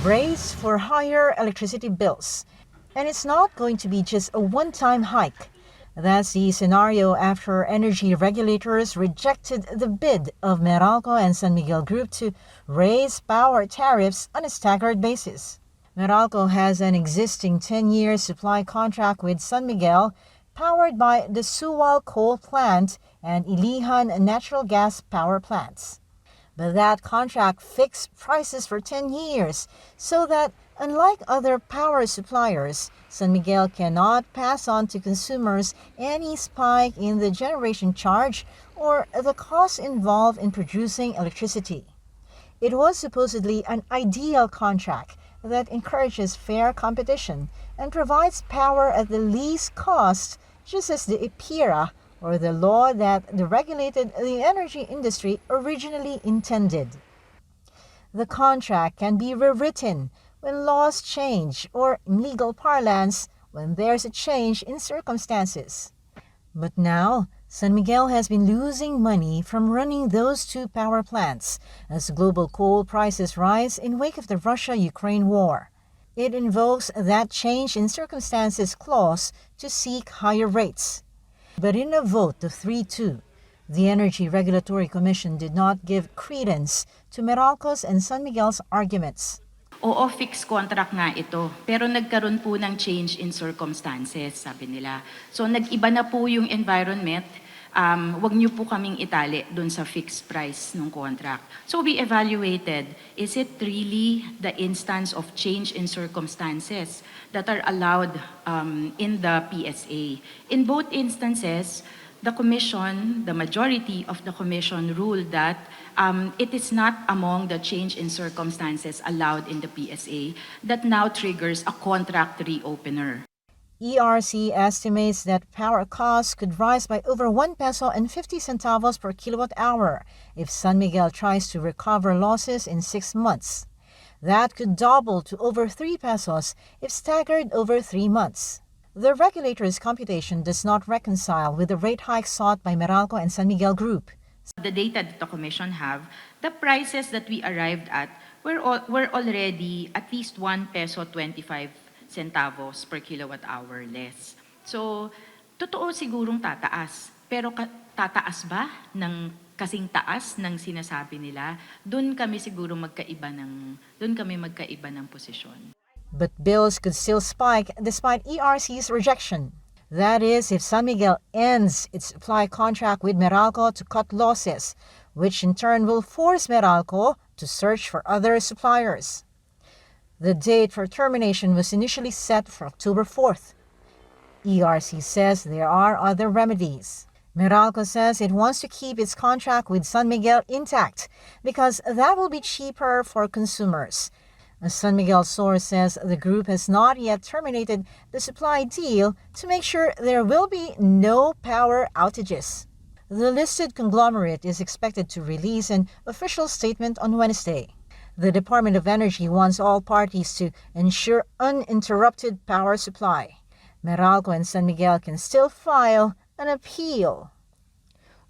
brace for higher electricity bills. And it's not going to be just a one-time hike. That's the scenario after energy regulators rejected the bid of Meralco and San Miguel Group to raise power tariffs on a staggered basis. Meralco has an existing 10-year supply contract with San Miguel, powered by the Suwal coal plant and Ilihan natural gas power plants. But that contract fixed prices for 10 years, so that, unlike other power suppliers, San Miguel cannot pass on to consumers any spike in the generation charge or the costs involved in producing electricity. It was supposedly an ideal contract that encourages fair competition and provides power at the least cost, just as the EPIRA, or the law that regulated the energy industry, originally intended. The contract can be rewritten when laws change, or in legal parlance, when there's a change in circumstances. But now, San Miguel has been losing money from running those two power plants as global coal prices rise in wake of the Russia-Ukraine war. It invokes that change in circumstances clause to seek higher rates. But in a vote of 3-2, the Energy Regulatory Commission did not give credence to Meralco's and San Miguel's arguments. Oo, fixed contract nga ito, pero nagkaroon po ng change in circumstances, sabi nila. So nag-iba na po yung environment, wag niyo po kaming itali dun sa fixed price ng contract. So we evaluated, is it really the instance of change in circumstances that are allowed in the PSA? In both instances, the commission, the majority of the commission ruled that it is not among the change in circumstances allowed in the PSA that now triggers a contract reopener. ERC estimates that power costs could rise by over 1 peso and 50 centavos per kilowatt hour if San Miguel tries to recover losses in 6 months. That could double to over 3 pesos if staggered over 3 months. The regulator's computation does not reconcile with the rate hike sought by Meralco and San Miguel Group. The data that the Commission have, the prices that we arrived at were already at least 1 peso 25 centavos per kilowatt hour less. So, totoo sigurong tataas. Pero tataas ba ng kasing taas ng sinasabi nila? Doon kami siguro magkaiba ng posisyon. But bills could still spike despite ERC's rejection. That is, if San Miguel ends its supply contract with Meralco to cut losses, which in turn will force Meralco to search for other suppliers. The date for termination was initially set for October 4th. ERC says there are other remedies. Meralco says it wants to keep its contract with San Miguel intact because that will be cheaper for consumers. A San Miguel source says the group has not yet terminated the supply deal to make sure there will be no power outages. The listed conglomerate is expected to release an official statement on Wednesday. The Department of Energy wants all parties to ensure uninterrupted power supply. Meralco and San Miguel can still file an appeal.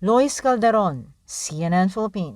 Lois Calderon, CNN Philippines.